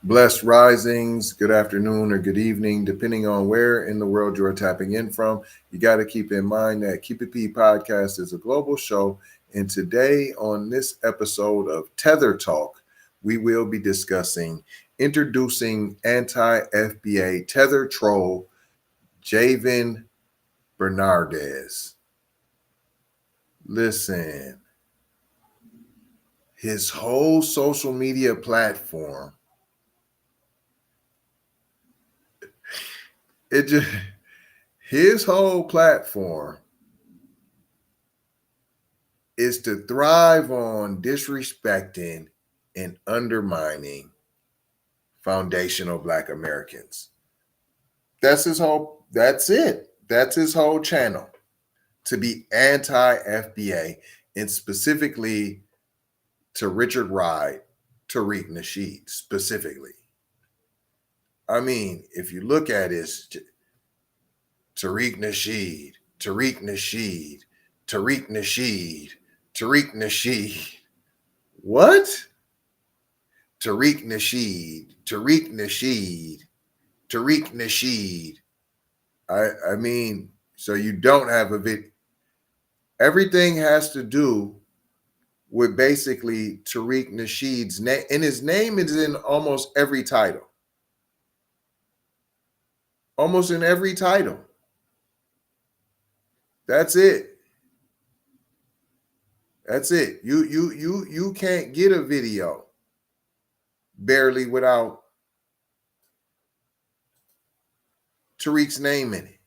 Blessed risings, good afternoon or good evening, depending on where in the world you're tapping in from. You got to keep in mind that Keep It P podcast is a global show. And today, on this episode of Tether Talk, we will be discussing introducing anti FBA Tether troll Javen Bernardez. Listen, his whole social media platform. His whole platform is to thrive on disrespecting and undermining foundational Black Americans. That's it. That's his whole channel, to be anti-FBA, and specifically to Richard Ride, Tariq Nasheed specifically. I mean, if you look at it, Tariq Nasheed, Tariq Nasheed, Tariq Nasheed, Tariq Nasheed. What? Tariq Nasheed, Tariq Nasheed, Tariq Nasheed. I mean, so you don't have a video. Everything has to do with basically Tariq Nasheed's name, and his name is in almost every title. Almost in every title. That's it. That's it. You can't get a video barely without Tariq's name in it.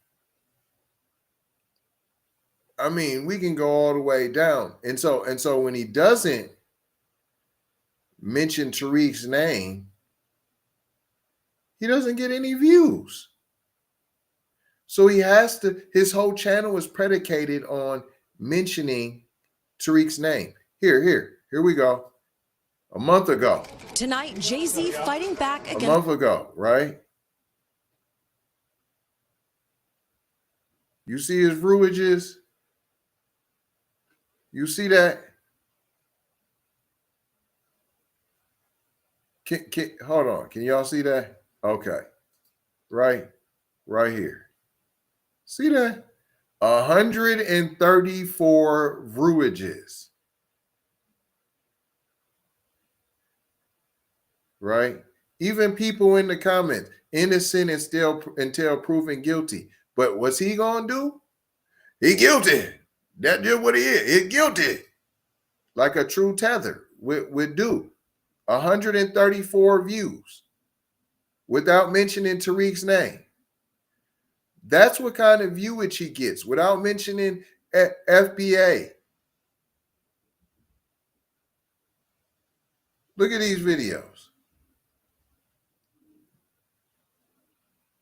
I mean, we can go all the way down. And so when he doesn't mention Tariq's name, he doesn't get any views. So he has to, his whole channel is predicated on mentioning Tariq's name. Here we go. A month ago. Tonight, Jay-Z fighting back against... A month ago, right? You see his ruages? You see that? Hold on. Can y'all see that? Okay. Right here. See that? 134 ruages. Right? Even people in the comments, innocent and still until proven guilty. But what's he gonna do? He guilty. That's just what he is. He guilty. Like a true tether would do. 134 views without mentioning Tariq's name. That's what kind of viewage he gets without mentioning FBA. Look at these videos.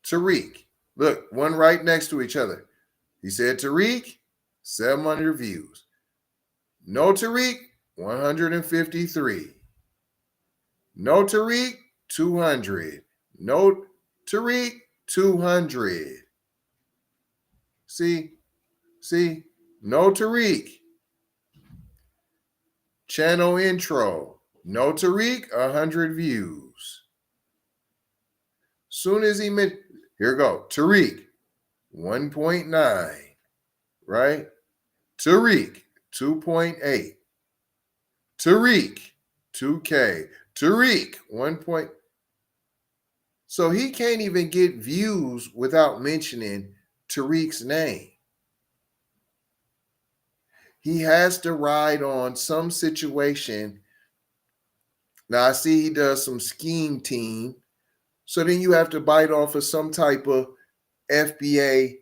Tariq. Look, one right next to each other. He said Tariq, 700 views. No Tariq, 153. No Tariq, 200. No Tariq, 200. See, no Tariq. Channel intro. No Tariq, 100 views. Soon as he met, here we go. Tariq, 1.9, right? Tariq, 2.8. Tariq, 2K. Tariq, 1. So he can't even get views without mentioning Tariq's name. He has to ride on some situation. Now I see he does some scheme team. So then you have to bite off of some type of FBA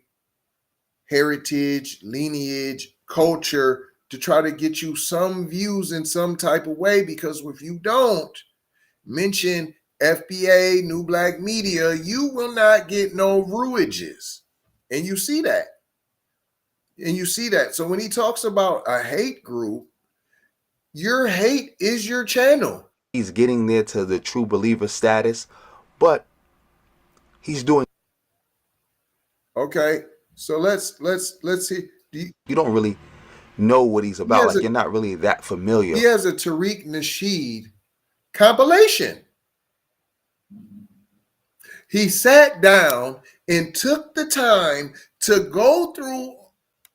heritage, lineage, culture to try to get you some views in some type of way. Because if you don't mention FBA, New Black Media, you will not get no ruages. And you see that. So when he talks about a hate group, your hate is your channel. He's getting there to the true believer status, but he's doing. Okay, so let's see. You don't really know what he's about. Like, you're not really that familiar. He has a Tariq Nasheed compilation. He sat down and took the time to go through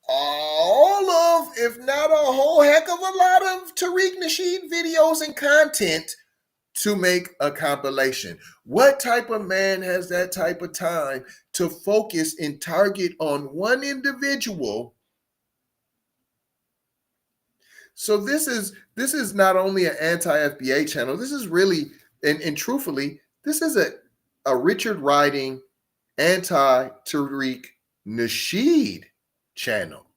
all of, if not a whole heck of a lot of Tariq Nasheed videos and content to make a compilation. What type of man has that type of time to focus and target on one individual? So this is not only an anti-FBA channel. This is really, and truthfully, this is a Richard Riding anti-Tariq Nasheed channel.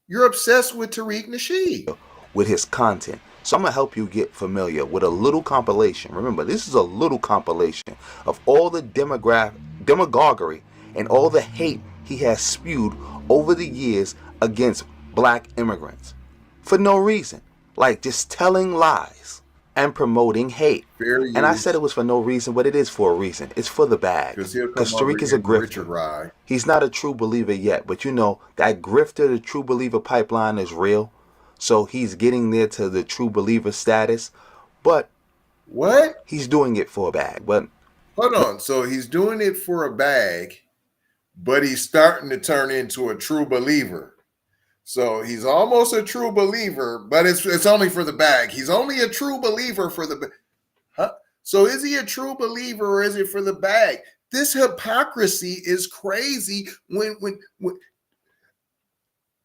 You're obsessed with Tariq Nasheed. With his content. So I'm going to help you get familiar with a little compilation. Remember, this is a little compilation of all the demagoguery and all the hate he has spewed over the years against black immigrants. For no reason. Like just telling lies and promoting hate. And I said it was for no reason, but it is for a reason. It's for the bag. Because Tariq is a grifter. He's not a true believer yet, but you know, that grifter, the true believer pipeline is real. So he's getting there to the true believer status. But what? He's doing it for a bag. But hold on. So he's doing it for a bag, but he's starting to turn into a true believer. So he's almost a true believer, but it's only for the bag. He's only a true believer for the huh? So is he a true believer or is it for the bag? This hypocrisy is crazy when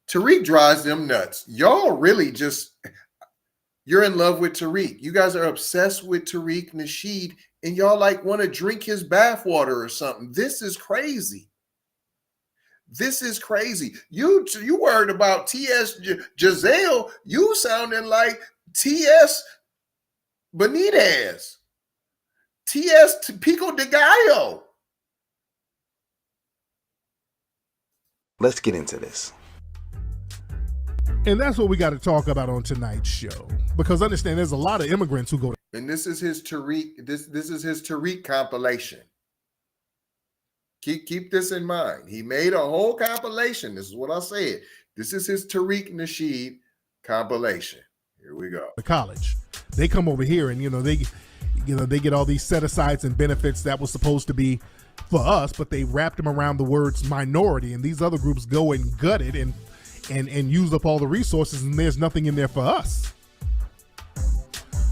Tariq drives them nuts. Y'all really just, you're in love with Tariq. You guys are obsessed with Tariq Nasheed and y'all like want to drink his bathwater or something. This is crazy. This is crazy. You worried about T.S. Giselle. You sounding like T.S. Benitez. T.S. Pico de Gallo. Let's get into this. And that's what we got to talk about on tonight's show. Because understand, there's a lot of immigrants who go. And this is his Tariq. This is his Tariq compilation. Keep this in mind. He made a whole compilation. This is what I said. This is his Tariq Nasheed compilation. Here we go. The college, they come over here and they get all these set asides and benefits that was supposed to be for us, but they wrapped them around the words minority, and these other groups go and gut it and use up all the resources, and there's nothing in there for us.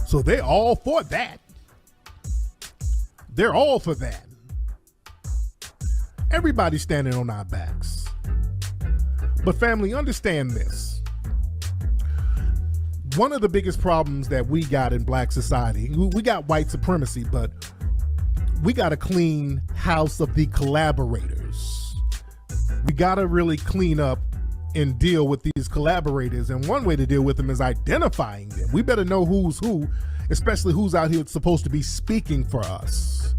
So they're all for that. They're all for that. Everybody's standing on our backs. But family, understand this. One of the biggest problems that we got in black society, we got white supremacy, but we got a clean house of the collaborators. We got to really clean up and deal with these collaborators. And one way to deal with them is identifying them. We better know who's who, especially who's out here supposed to be speaking for us.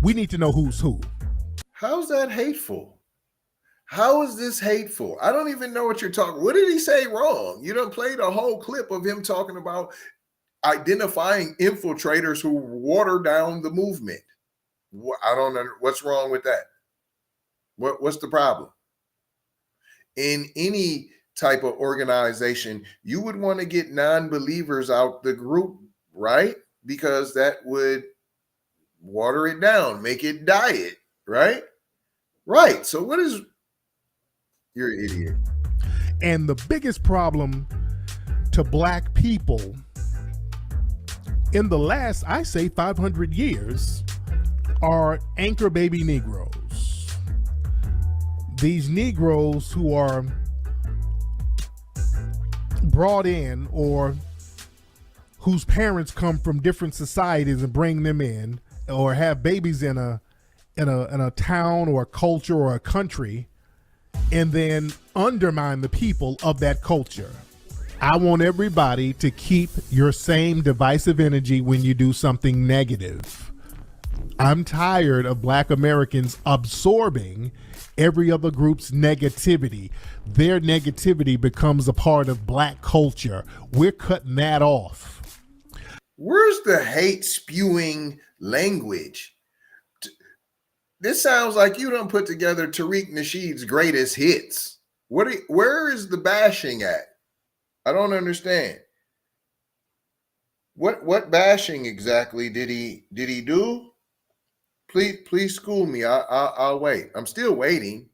We need to know who's who. How's that hateful? How is this hateful? I don't even know what you're talking. What did he say wrong? You done played a whole clip of him talking about identifying infiltrators who water down the movement. I don't know. What's wrong with that? What's the problem? In any type of organization, you would want to get non-believers out the group, right? Because that would water it down, make it diet, right? Right. So what is, you're an idiot. And the biggest problem to black people in the last, I say 500 years, are anchor baby Negroes. These Negroes who are brought in or whose parents come from different societies and bring them in, or have babies in a town or a culture or a country, and then undermine the people of that culture. I want everybody to keep your same divisive energy when you do something negative. I'm tired of black Americans absorbing every other group's negativity. Their negativity becomes a part of black culture. We're cutting that off. Where's the hate spewing language? This sounds like you done put together Tariq Nasheed's greatest hits. Where is the bashing at? I don't understand. What bashing exactly did he do? Please school me. I'll wait. I'm still waiting.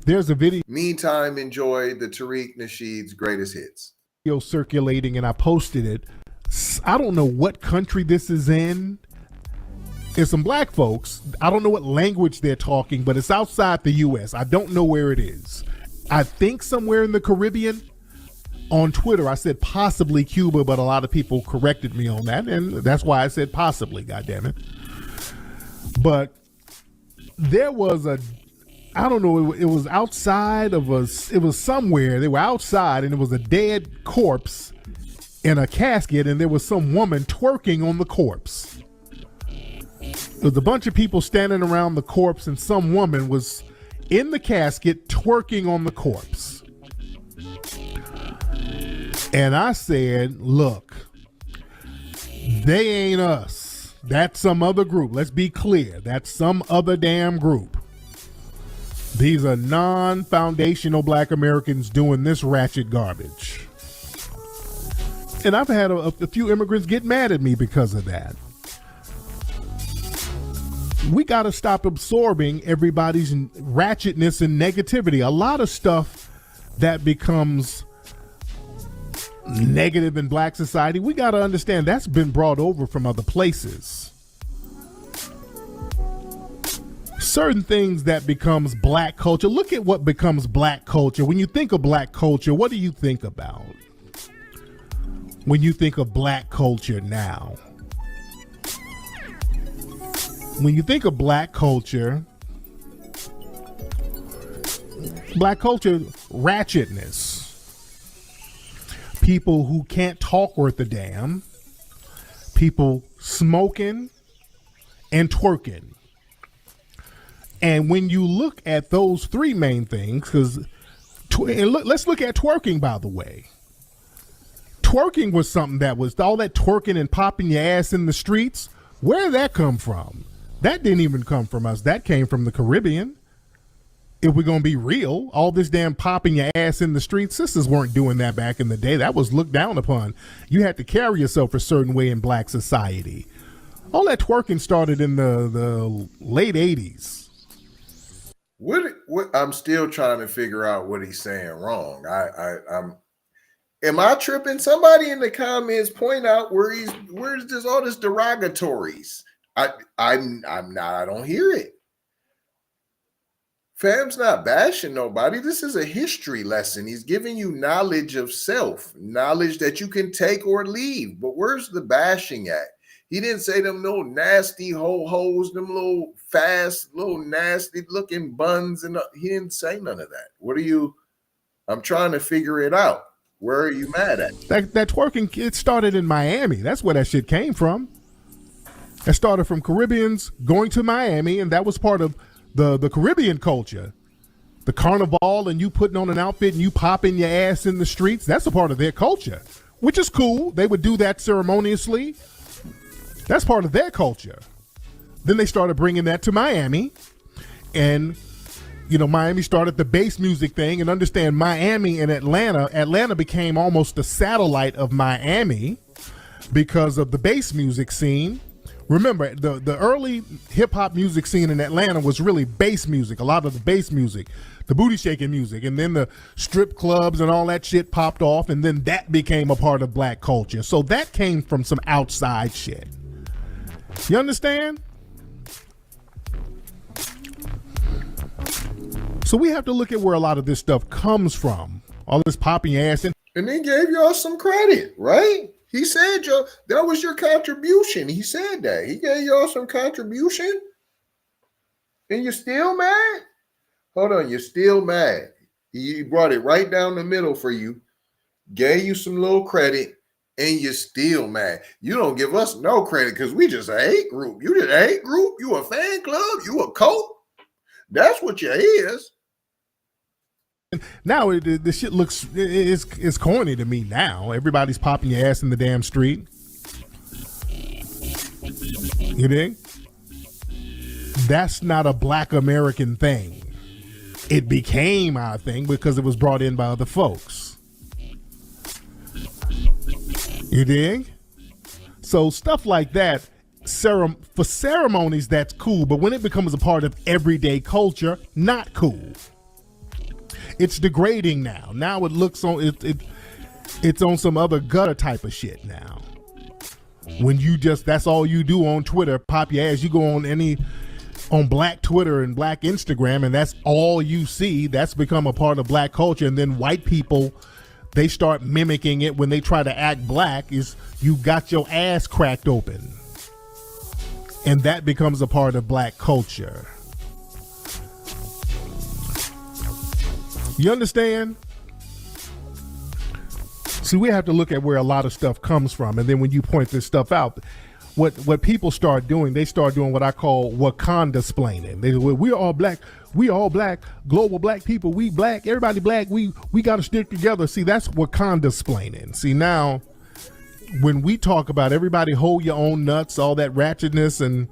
There's a video Meantime, enjoy the Tariq Nasheed's greatest hits. circulating, and I posted it. I don't know what country this is in. It's some black folks. I don't know what language they're talking, but it's outside the U.S. I don't know where it is. I think somewhere in the Caribbean. On Twitter, I said possibly Cuba, but a lot of people corrected me on that, and that's why I said possibly, goddammit. But there was I don't know, it was outside of it was somewhere. They were outside, and it was a dead corpse in a casket, and there was some woman twerking on the corpse. There was a bunch of people standing around the corpse, and some woman was in the casket twerking on the corpse. And I said, look, they ain't us. That's some other group. Let's be clear. That's some other damn group. These are non-foundational black Americans doing this ratchet garbage. And I've had a few immigrants get mad at me because of that. We got to stop absorbing everybody's ratchetness and negativity. A lot of stuff that becomes negative in black society, we got to understand that's been brought over from other places. Certain things that becomes black culture. Look at what becomes black culture. When you think of black culture, what do you think about? When you think of black culture now. When you think of black culture, ratchetness. People who can't talk worth a damn, people smoking and twerking. And when you look at those three main things, let's look at twerking, by the way. Twerking was something that was all that twerking and popping your ass in the streets. Where did that come from? That didn't even come from us. That came from the Caribbean. If we're going to be real, all this damn popping your ass in the streets, sisters weren't doing that back in the day. That was looked down upon. You had to carry yourself a certain way in black society. All that twerking started in the late 80s. What I'm still trying to figure out what he's saying wrong. Am I tripping? Somebody in the comments point out where's this all this derogatories. I'm not. I don't hear it. Fam's not bashing nobody. This is a history lesson. He's giving you knowledge of self, knowledge that you can take or leave. But where's the bashing at? He didn't say them little nasty ho-hos, them little fast, little nasty looking buns. He didn't say none of that. I'm trying to figure it out. Where are you mad at? That twerking, it started in Miami. That's where that shit came from. It started from Caribbeans going to Miami, and that was part of the Caribbean culture. The carnival and you putting on an outfit and you popping your ass in the streets, that's a part of their culture, which is cool. They would do that ceremoniously. That's part of their culture. Then they started bringing that to Miami, and Miami started the bass music thing. And understand, Miami and Atlanta became almost the satellite of Miami because of the bass music scene. Remember, the early hip-hop music scene in Atlanta was really bass music, a lot of the bass music, the booty shaking music, and then the strip clubs and all that shit popped off, and then that became a part of black culture. So that came from some outside shit. You understand? So we have to look at where a lot of this stuff comes from. All this popping ass. And he gave y'all some credit, right? He said that was your contribution. He said that. He gave y'all some contribution. And you're still mad? Hold on, you're still mad. He brought it right down the middle for you, gave you some little credit, and you're still mad. You don't give us no credit because we just a hate group. You just a hate group? You a fan club? You a cult? That's what you is. Now the shit looks it's corny to me now. Everybody's popping your ass in the damn street. You dig? That's not a black American thing. It became our thing because it was brought in by other folks. You dig? So stuff like that, for ceremonies, that's cool. But when it becomes a part of everyday culture, not cool. It's degrading now. Now it looks on it's on some other gutter type of shit now. When you just, that's all you do on Twitter, pop your ass. You go on black Twitter and black Instagram, and that's all you see. That's become a part of black culture. And then white people, they start mimicking it when they try to act black, is you got your ass cracked open. And that becomes a part of black culture. You understand? See, we have to look at where a lot of stuff comes from. And then when you point this stuff out, what people start doing, they start doing what I call Wakanda-splaining. We're all black. We all black. Global black people. We black. Everybody black. We got to stick together. See, that's Wakanda-splaining. See, now, when we talk about everybody hold your own nuts, all that ratchetness and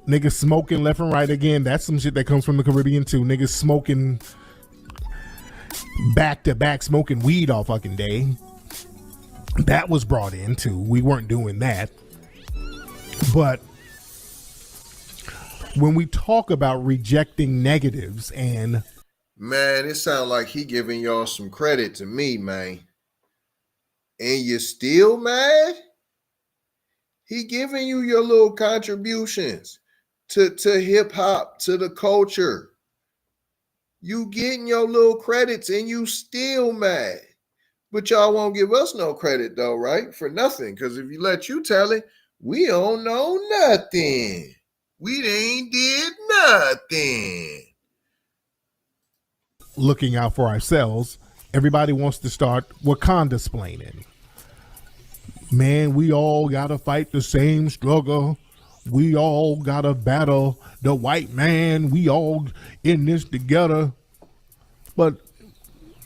niggas smoking left and right, again, that's some shit that comes from the Caribbean too. Niggas smoking back to back, smoking weed all fucking day. That was brought in too. We weren't doing that. But when we talk about rejecting negatives and... Man, it sounds like he giving y'all some credit to me, man. And you still mad? He giving you your little contributions to hip hop, to the culture. You getting your little credits and you still mad. But y'all won't give us no credit though, right? For nothing. Because if you let you tell it, we don't know nothing. We ain't did nothing. Looking out for ourselves, everybody wants to start Wakanda-splaining. Man, we all gotta fight the same struggle. We all gotta battle the white man. We all in this together. But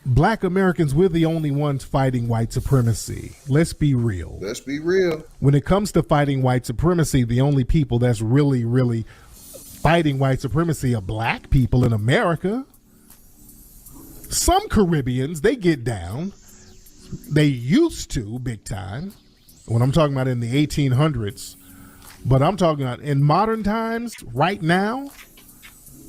black Americans, we're the only ones fighting white supremacy. Let's be real. Let's be real. When it comes to fighting white supremacy, the only people that's really, really fighting white supremacy are black people in America. Some Caribbeans, they get down. They used to, big time. When I'm talking about in the 1800s. But I'm talking about in modern times, right now,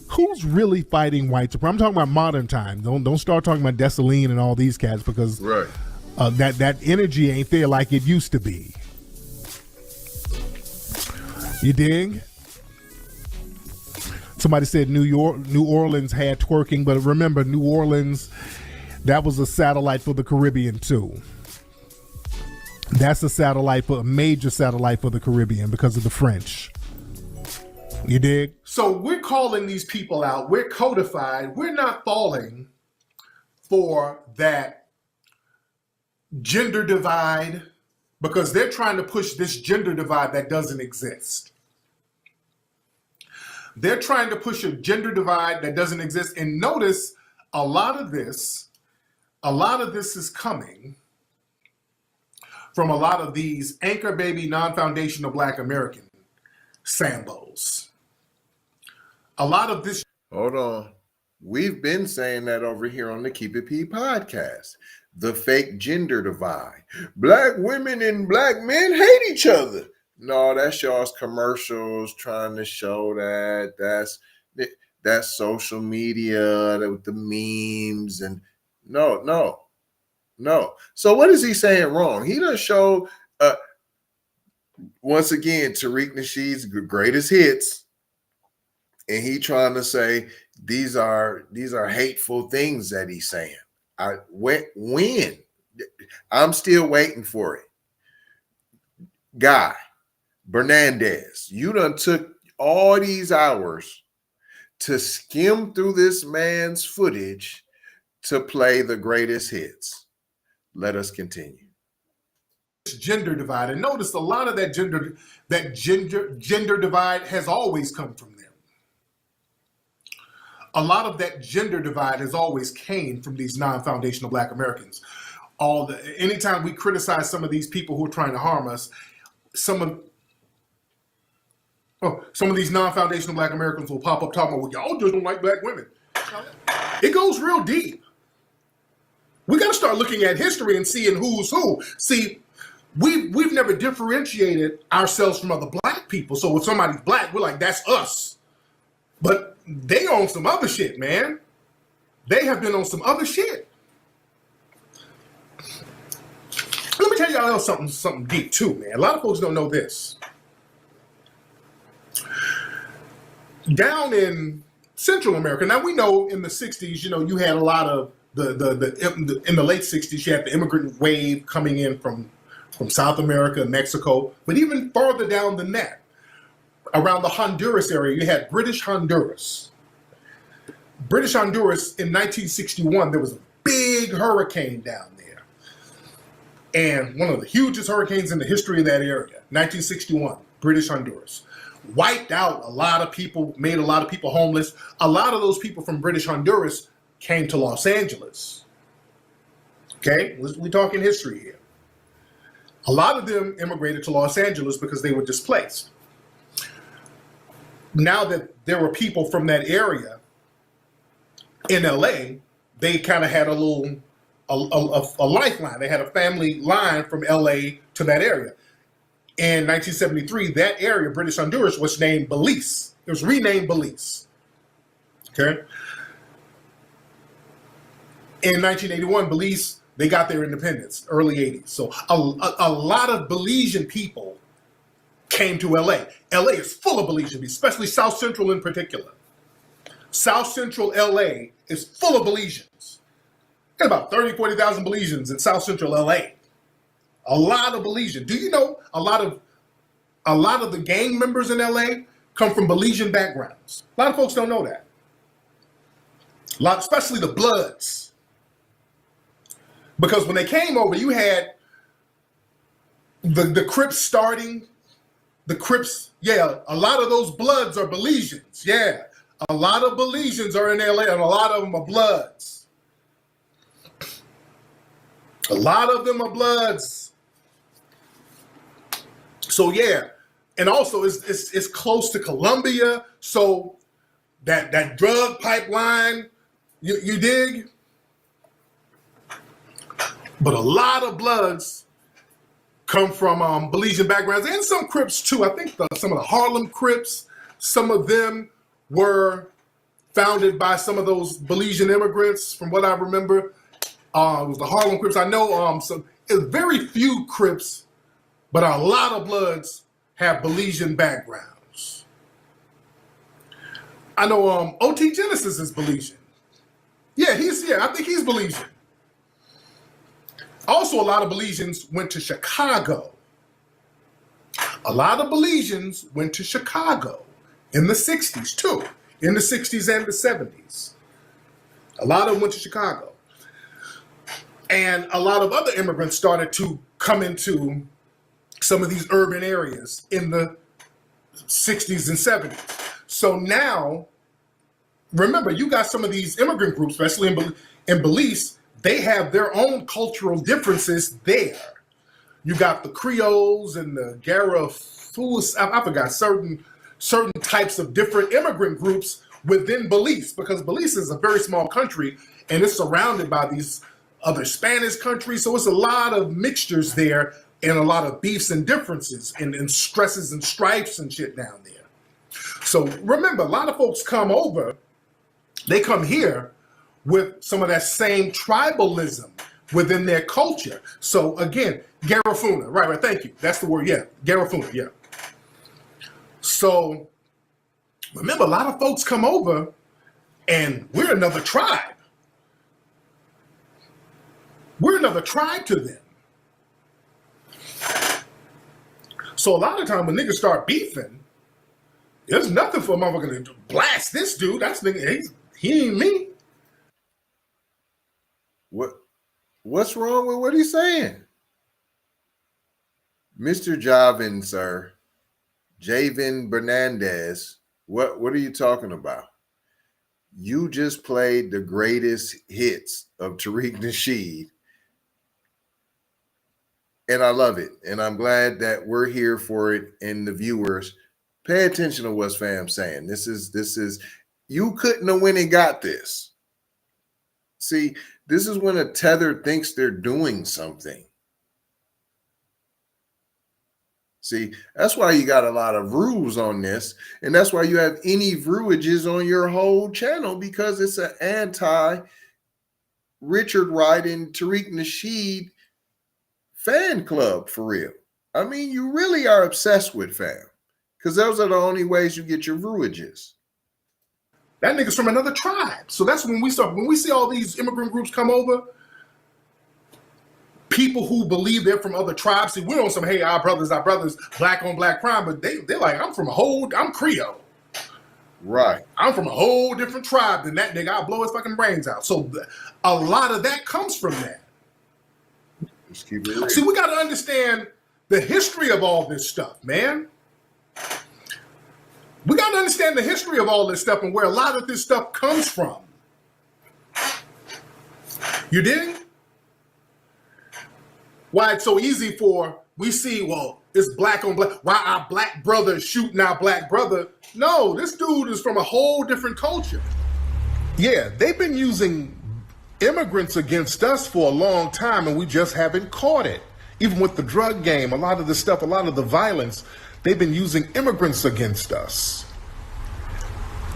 who's really fighting white supremacy? I'm talking about modern times. Don't start talking about Dessalines and all these cats, because right. That energy ain't there like it used to be. You dig? Somebody said New Orleans had twerking, but remember, New Orleans, that was a satellite for the Caribbean too. That's a major satellite for the Caribbean because of the French. You dig? So we're calling these people out. We're codified. We're not falling for that gender divide because they're trying to push this gender divide that doesn't exist. They're trying to push a gender divide that doesn't exist. And notice a lot of this is coming from a lot of these anchor baby non-foundational black American Sambos. A lot of this. Hold on. We've been saying that over here on the Keep It P podcast. The fake gender divide. Black women and black men hate each other. No, that's y'all's commercials trying to show that. That's social media with the memes and no. So what is he saying wrong? He done show once again Tariq Nasheed's greatest hits, and he trying to say these are hateful things that he's saying. When? I'm still waiting for it. Guy Bernardez, you done took all these hours to skim through this man's footage to play the greatest hits. Let us continue. Gender divide, and notice a lot of that gender divide has always come from them. A lot of that gender divide has always came from these non-foundational black Americans. Anytime we criticize some of these people who are trying to harm us, some of these non-foundational black Americans will pop up talking about, well, y'all just don't like black women. It goes real deep. We got to start looking at history and seeing who's who. See, we've never differentiated ourselves from other black people. So when somebody's black, we're like, that's us. But they on some other shit, man. They have been on some other shit. Let me tell y'all something deep too, man. A lot of folks don't know this. Down in Central America, now we know in the 60s, you had a lot of in the late 60s, you had the immigrant wave coming in from South America, Mexico, but even farther down than that, around the Honduras area, you had British Honduras. British Honduras in 1961, there was a big hurricane down there. And one of the hugest hurricanes in the history of that area, 1961, British Honduras. Wiped out a lot of people, made a lot of people homeless. A lot of those people from British Honduras came to Los Angeles. Okay, we're talking history here. A lot of them immigrated to Los Angeles because they were displaced. Now that there were people from that area in LA, they kind of had a lifeline. They had a family line from LA to that area. In 1973, that area, British Honduras, was named Belize. It was renamed Belize. Okay. In 1981, Belize, they got their independence, early 80s. So a lot of Belizean people came to LA. LA is full of Belizean people, especially South Central in particular. South Central LA is full of Belizeans. There's about 30, 40,000 Belizeans in South Central LA. A lot of Belizean. Do you know a lot of the gang members in LA come from Belizean backgrounds? A lot of folks don't know that. Especially the Bloods. Because when they came over, you had the Crips starting. The Crips, yeah, a lot of those Bloods are Belizeans. Yeah, a lot of Belizeans are in LA and a lot of them are Bloods. A lot of them are Bloods. So yeah, and also it's close to Colombia, so that drug pipeline, you dig? But a lot of Bloods come from Belizean backgrounds and some Crips too. I think some of the Harlem Crips, some of them were founded by some of those Belizean immigrants. From what I remember, it was the Harlem Crips. I know very few Crips, but a lot of Bloods have Belizean backgrounds. I know OT Genesis is Belizean. Yeah, I think he's Belizean. Also, a lot of Belizeans went to Chicago. A lot of Belizeans went to Chicago in the 60s too, in the 60s and the 70s. A lot of them went to Chicago. And a lot of other immigrants started to come into some of these urban areas in the 60s and 70s. So now, remember, you got some of these immigrant groups, especially in Belize, they have their own cultural differences there. You got the Creoles and the Garifus, I forgot, certain types of different immigrant groups within Belize, because Belize is a very small country and it's surrounded by these other Spanish countries. So it's a lot of mixtures there and a lot of beefs and differences and stresses and stripes and shit down there. So remember, a lot of folks come over, they come here with some of that same tribalism within their culture. So again, Garifuna, right, thank you. That's the word, yeah, Garifuna, yeah. So remember, a lot of folks come over and we're another tribe. We're another tribe to them. So a lot of time when niggas start beefing, there's nothing for a motherfucker to blast this dude. That's nigga, he ain't me. What's wrong with what he's saying? Mr. Javen, sir. Javen Bernardez. What are you talking about? You just played the greatest hits of Tariq Nasheed. And I love it. And I'm glad that we're here for it. And the viewers, pay attention to what's fam's saying. This is, you couldn't have went and got this. See, this is when a tether thinks they're doing something. See, that's why you got a lot of rules on this. And that's why you have any viewages on your whole channel, because it's an anti-Richard Wright and Tariq Nasheed fan club for real. I mean, you really are obsessed with fam, because those are the only ways you get your viewages. That nigga's from another tribe. So that's when we see all these immigrant groups come over, people who believe they're from other tribes. See, we're on some, hey, our brothers, black on black crime, but they're like, I'm Creole. Right. I'm from a whole different tribe than that nigga. I'll blow his fucking brains out. So a lot of that comes from that. Just keep it real. See, we got to understand the history of all this stuff, man. We got to understand the history of all this stuff and where a lot of this stuff comes from. You dig? Why it's so easy we see, well, it's black on black. Why our black brother shooting our black brother? No, this dude is from a whole different culture. Yeah, they've been using immigrants against us for a long time, and we just haven't caught it. Even with the drug game, a lot of the stuff, a lot of the violence, they've been using immigrants against us.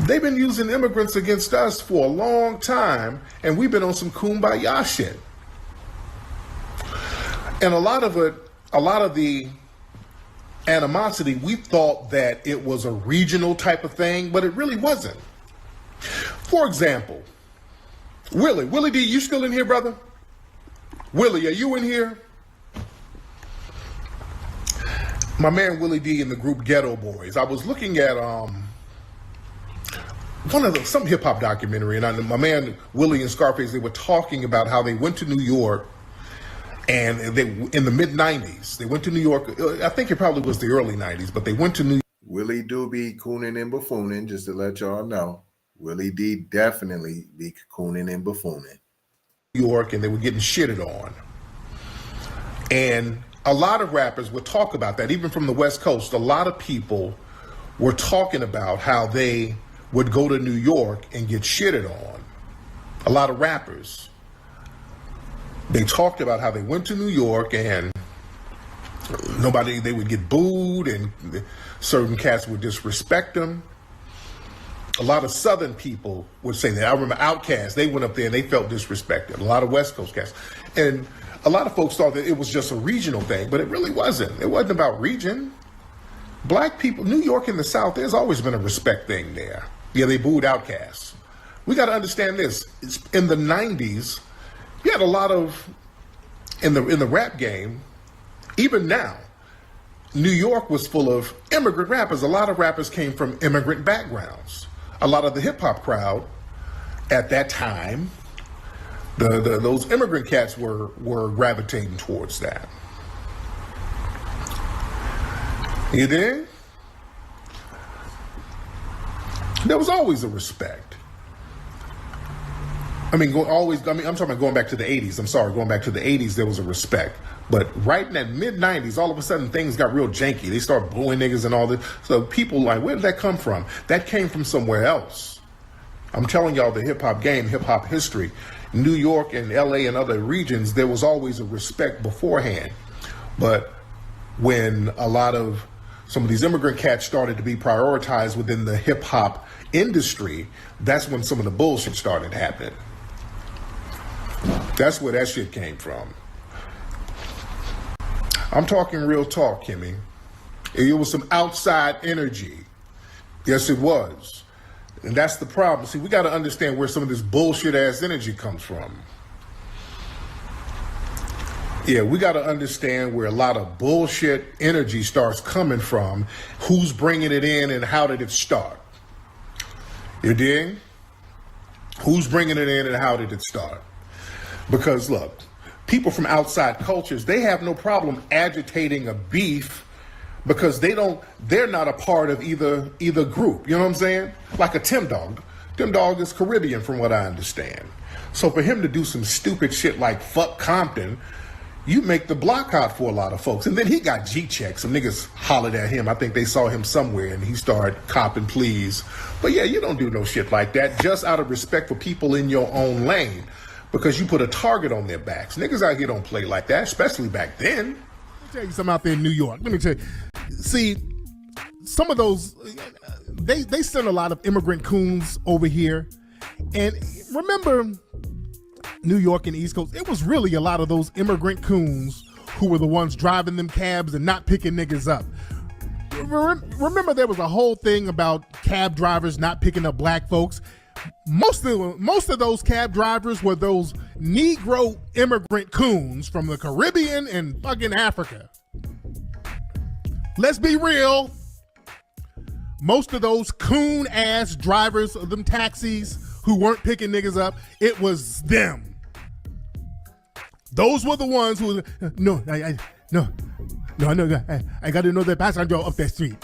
They've been using immigrants against us for a long time, and we've been on some kumbaya shit. And a lot of the animosity, we thought that it was a regional type of thing, but it really wasn't. For example, Willie D, you still in here, brother? Willie, are you in here? My man Willie D in the group Ghetto Boys. I was looking at some hip hop documentary, and my man Willie and Scarface, they were talking about how they went to New York, and they in the mid '90s. They went to New York. I think it probably was the early '90s, but they went to New York. Willie do be cooning and buffooning, just to let y'all know. Willie D definitely be cooning and buffooning. New York, and they were getting shitted on. And a lot of rappers would talk about that, even from the West Coast. A lot of people were talking about how they would go to New York and get shitted on. A lot of rappers. They talked about how they went to New York and they would get booed, and certain cats would disrespect them. A lot of Southern people would say that. I remember Outkast, they went up there and they felt disrespected. A lot of West Coast cats. And a lot of folks thought that it was just a regional thing, but it really wasn't. It wasn't about region. Black people, New York and the South, there's always been a respect thing there. Yeah, they booed Outkast. We got to understand this. In the 90s, you had a lot of, in the rap game, even now, New York was full of immigrant rappers. A lot of rappers came from immigrant backgrounds. A lot of the hip hop crowd at that time, those immigrant cats were gravitating towards that. You dig? There was always a respect. I'm talking about going back to the 80s. I'm sorry, going back to the 80s, there was a respect. But right in that mid-90s, all of a sudden things got real janky. They start booing niggas and all this. So people like, where did that come from? That came from somewhere else. I'm telling y'all, the hip-hop game, hip-hop history, New York and LA and other regions, there was always a respect beforehand. But when some of these immigrant cats started to be prioritized within the hip-hop industry, that's when some of the bullshit started happening. That's where that shit came from. I'm talking real talk, Kimmy. It was some outside energy. Yes, it was. And that's the problem. See, we got to understand where some of this bullshit-ass energy comes from. Yeah, we got to understand where a lot of bullshit energy starts coming from, who's bringing it in, and how did it start. You dig? Who's bringing it in and how did it start? Because look, people from outside cultures, they have no problem agitating a beef because they're not a part of either group. You know what I'm saying? Like a Tim Dog. Tim Dog is Caribbean from what I understand. So for him to do some stupid shit like fuck Compton, you make the block hot for a lot of folks. And then he got G-checked. Some niggas hollered at him. I think they saw him somewhere and he started copping pleas. But yeah, you don't do no shit like that just out of respect for people in your own lane because you put a target on their backs. Niggas out here don't play like that, especially back then. Let me tell you something out there in New York. Let me tell you. See, some of those, they send a lot of immigrant coons over here. And remember, New York and East Coast, it was really a lot of those immigrant coons who were the ones driving them cabs and not picking niggas up. Remember, there was a whole thing about cab drivers not picking up black folks. Most of those cab drivers were those Negro immigrant coons from the Caribbean and fucking Africa. Let's be real. Most of those coon ass drivers of them taxis who weren't picking niggas up, it was them. Those were the ones who, I got to know that passenger up that street.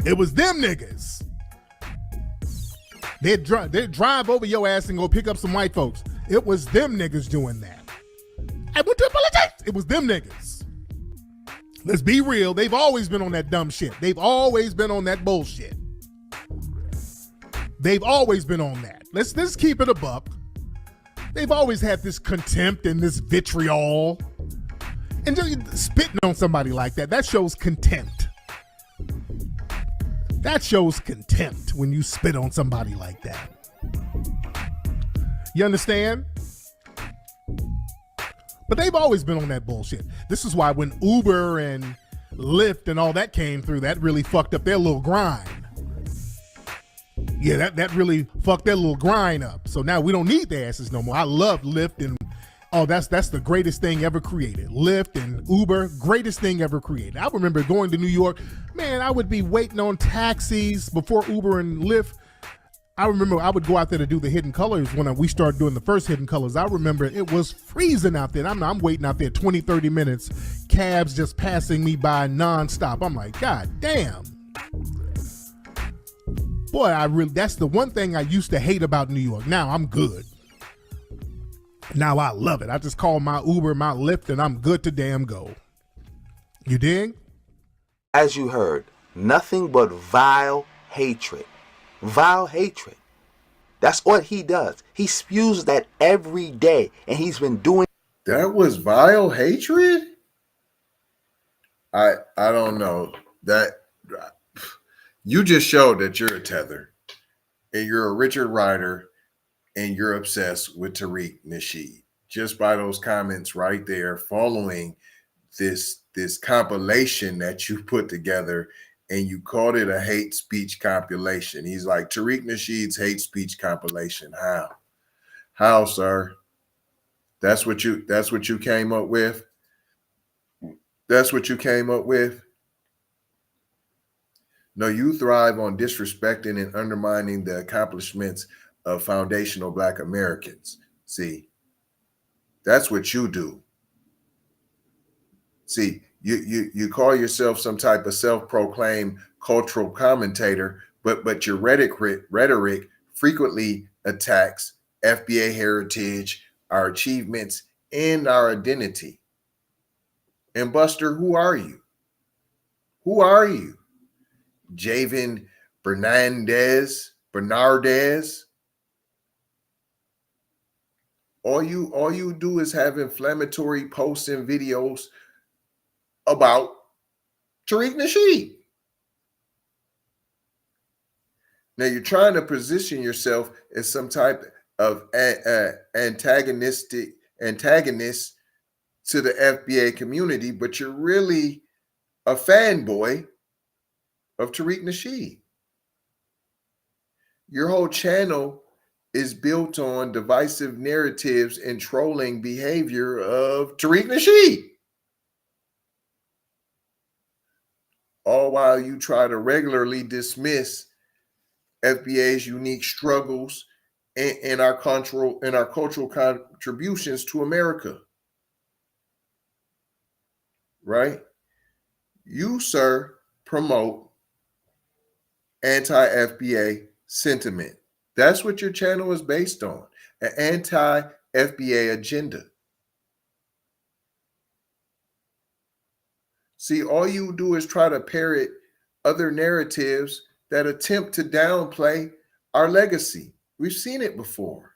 It was them niggas. They'd drive over your ass and go pick up some white folks. It was them niggas doing that. I went to apologize. It was them niggas. Let's be real. They've always been on that dumb shit. They've always been on that bullshit. They've always been on that. Let's keep it a buck. They've always had this contempt and this vitriol. And just spitting on somebody like that shows contempt. That shows contempt when you spit on somebody like that. You understand? But they've always been on that bullshit. This is why when Uber and Lyft and all that came through, that really fucked up their little grind. Yeah, that really fucked their little grind up. So now we don't need their asses no more. I love Lyft and that's the greatest thing ever created. Lyft and Uber, greatest thing ever created. I remember going to New York, man, I would be waiting on taxis before Uber and Lyft. I remember I would go out there to do the Hidden Colors when we started doing the first Hidden Colors. I remember it was freezing out there. I'm waiting out there 20, 30 minutes, cabs just passing me by nonstop. I'm like, God damn. Boy, that's the one thing I used to hate about New York. Now I'm good. Now I love it. I just call my Uber, my Lyft, and I'm good to damn go. You dig? As you heard, nothing but vile hatred. Vile hatred. That's what he does. He spews that every day, and he's been doing. That was vile hatred? I don't know. That you just showed that you're a Tether, and you're a Richard Ryder, and you're obsessed with Tariq Nasheed. Just by those comments right there, following this compilation that you put together, and you called it a hate speech compilation. He's like, Tariq Nasheed's hate speech compilation. How, sir? That's what you came up with? That's what you came up with? No, you thrive on disrespecting and undermining the accomplishments of foundational Black Americans. See, that's what you do. See, you call yourself some type of self-proclaimed cultural commentator, but your rhetoric frequently attacks FBA heritage, our achievements, and our identity. And Buster, who are you? Who are you? Javen Bernardez? All you do is have inflammatory posts and videos about Tariq Nasheed. Now you're trying to position yourself as some type of antagonist to the FBA community, but you're really a fanboy of Tariq Nasheed. Your whole channel is built on divisive narratives and trolling behavior of Tariq Nasheed. All while you try to regularly dismiss FBA's unique struggles and our cultural contributions to America. Right? You, sir, promote anti-FBA sentiment. That's what your channel is based on, an anti-FBA agenda. See, all you do is try to parrot other narratives that attempt to downplay our legacy. We've seen it before.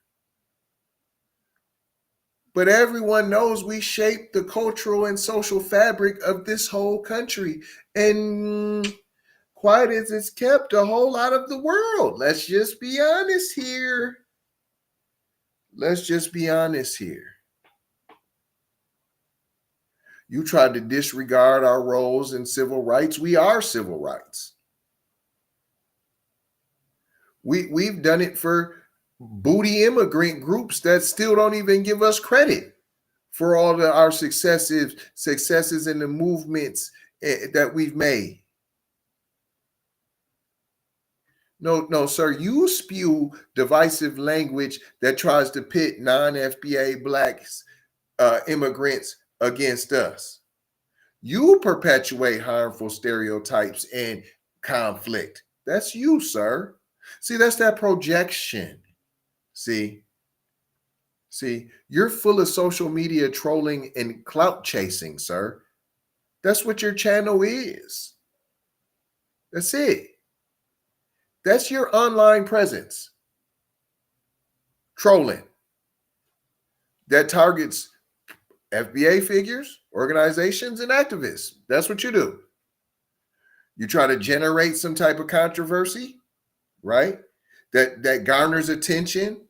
But everyone knows we shape the cultural and social fabric of this whole country. And quiet as it's kept, a whole lot of the world. Let's just be honest here. Let's just be honest here. You tried to disregard our roles in civil rights. We are civil rights. We've done it for booty immigrant groups that still don't even give us credit for all of our successes in the movements that we've made. No, sir. You spew divisive language that tries to pit non-FBA blacks, immigrants against us. You perpetuate harmful stereotypes and conflict. That's you, sir. See, that's that projection. See, you're full of social media trolling and clout chasing, sir. That's what your channel is. That's it. That's your online presence. Trolling. That targets FBA figures, organizations, and activists. That's what you do. You try to generate some type of controversy, right? That garners attention,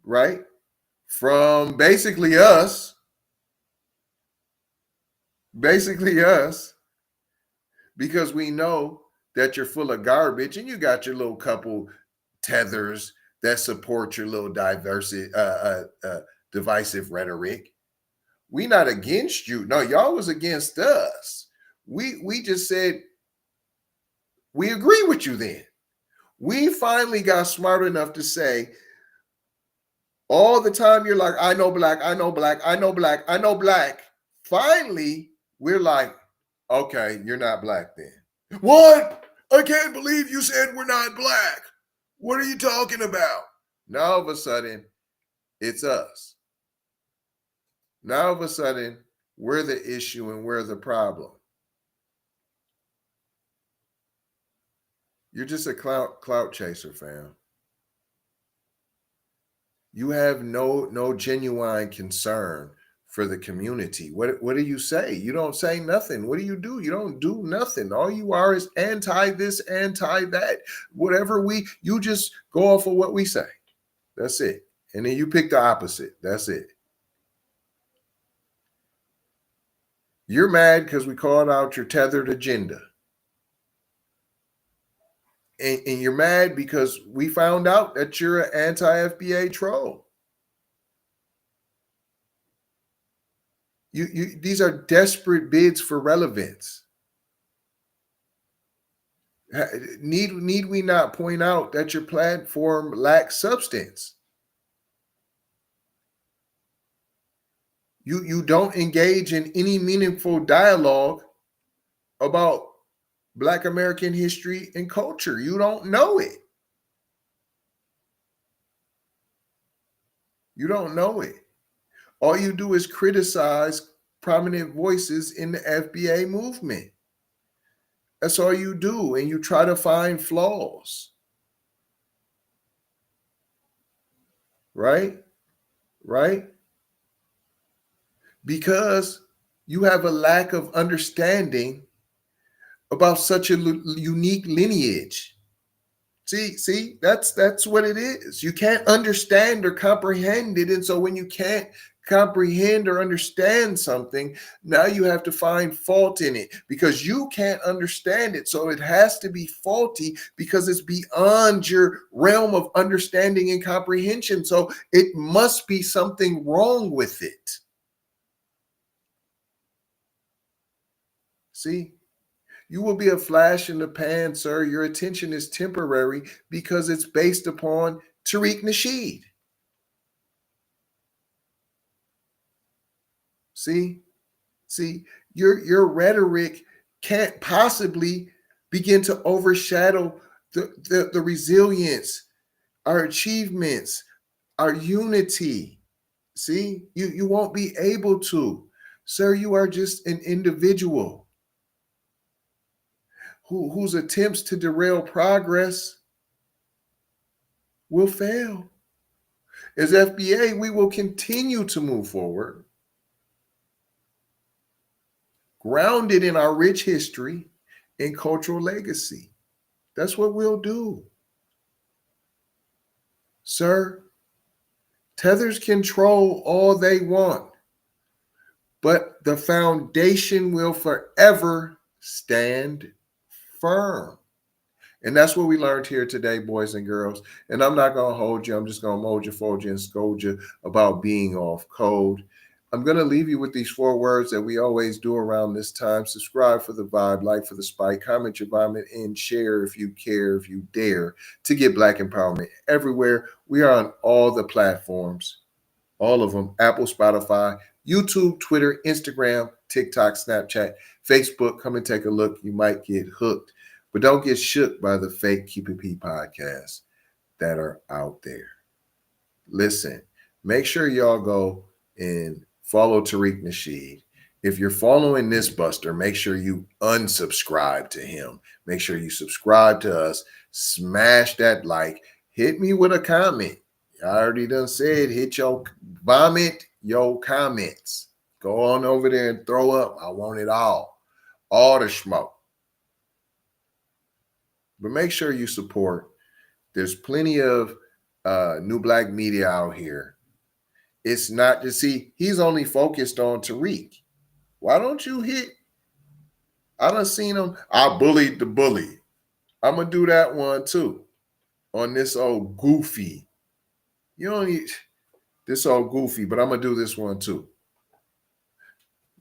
right? From basically us, because we know that you're full of garbage and you got your little couple tethers that support your little divisive rhetoric. We not against you. No, y'all was against us. We just said we agree with you then. We finally got smart enough to say all the time you're like, I know black, I know black, I know black, I know black. Finally, we're like, okay, you're not black then. What? I can't believe you said we're not black. What are you talking about? Now all of a sudden, it's us. Now all of a sudden, we're the issue and we're the problem. You're just a clout chaser, fam. You have no genuine concern for the community. What do you say? You don't say nothing. What do? You don't do nothing. All you are is anti this, anti that. Whatever you just go off of what we say. That's it. And then you pick the opposite. That's it. You're mad because we called out your tethered agenda. And you're mad because we found out that you're an anti-FBA troll. These are desperate bids for relevance. Need we not point out that your platform lacks substance? You don't engage in any meaningful dialogue about Black American history and culture. You don't know it. You don't know it. All you do is criticize prominent voices in the FBA movement. That's all you do. And you try to find flaws. Right? Right? Because you have a lack of understanding about such a unique lineage. See, that's what it is. You can't understand or comprehend it. And so when you can't comprehend or understand something, now you have to find fault in it because you can't understand it. So it has to be faulty because it's beyond your realm of understanding and comprehension. So it must be something wrong with it. See? You will be a flash in the pan, sir. Your attention is temporary because it's based upon Tariq Nasheed. See, your rhetoric can't possibly begin to overshadow the resilience, our achievements, our unity. See, you won't be able to. Sir, you are just an individual whose attempts to derail progress will fail. As FBA, we will continue to move forward, grounded in our rich history and cultural legacy. That's what we'll do. Sir, Tethers control all they want, but the foundation will forever stand firm. And that's what we learned here today, boys and girls. And I'm not going to hold you. I'm just going to mold you, fold you, and scold you about being off code. I'm going to leave you with these 4 words that we always do around this time. Subscribe for the vibe, like for the spike, comment your vomit, and share if you care, if you dare, to get Black empowerment everywhere. We are on all the platforms, all of them: Apple, Spotify, YouTube, Twitter, Instagram, TikTok, Snapchat, Facebook. Come and take a look. You might get hooked. But don't get shook by the fake QPP podcasts that are out there. Listen, make sure y'all go and follow Tariq Nasheed. If you're following this buster, make sure you unsubscribe to him. Make sure you subscribe to us. Smash that like. Hit me with a comment. I already done said, hit your vomit, your comments. Go on over there and throw up. I want it all the smoke. But make sure you support. There's plenty of new Black media out here. It's not to see, he's only focused on Tariq. Why don't you hit? I done seen him. I bullied the bully. I'm going to do that one too. On this old goofy. You don't need this old goofy, but I'm going to do this one too.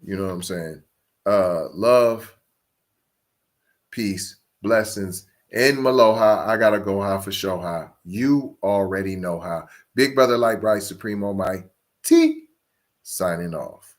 You know what I'm saying? Love, peace, blessings, and Maloha. I gotta go high for show high. You already know how. Big brother like Bryce Supremo, my T, signing off.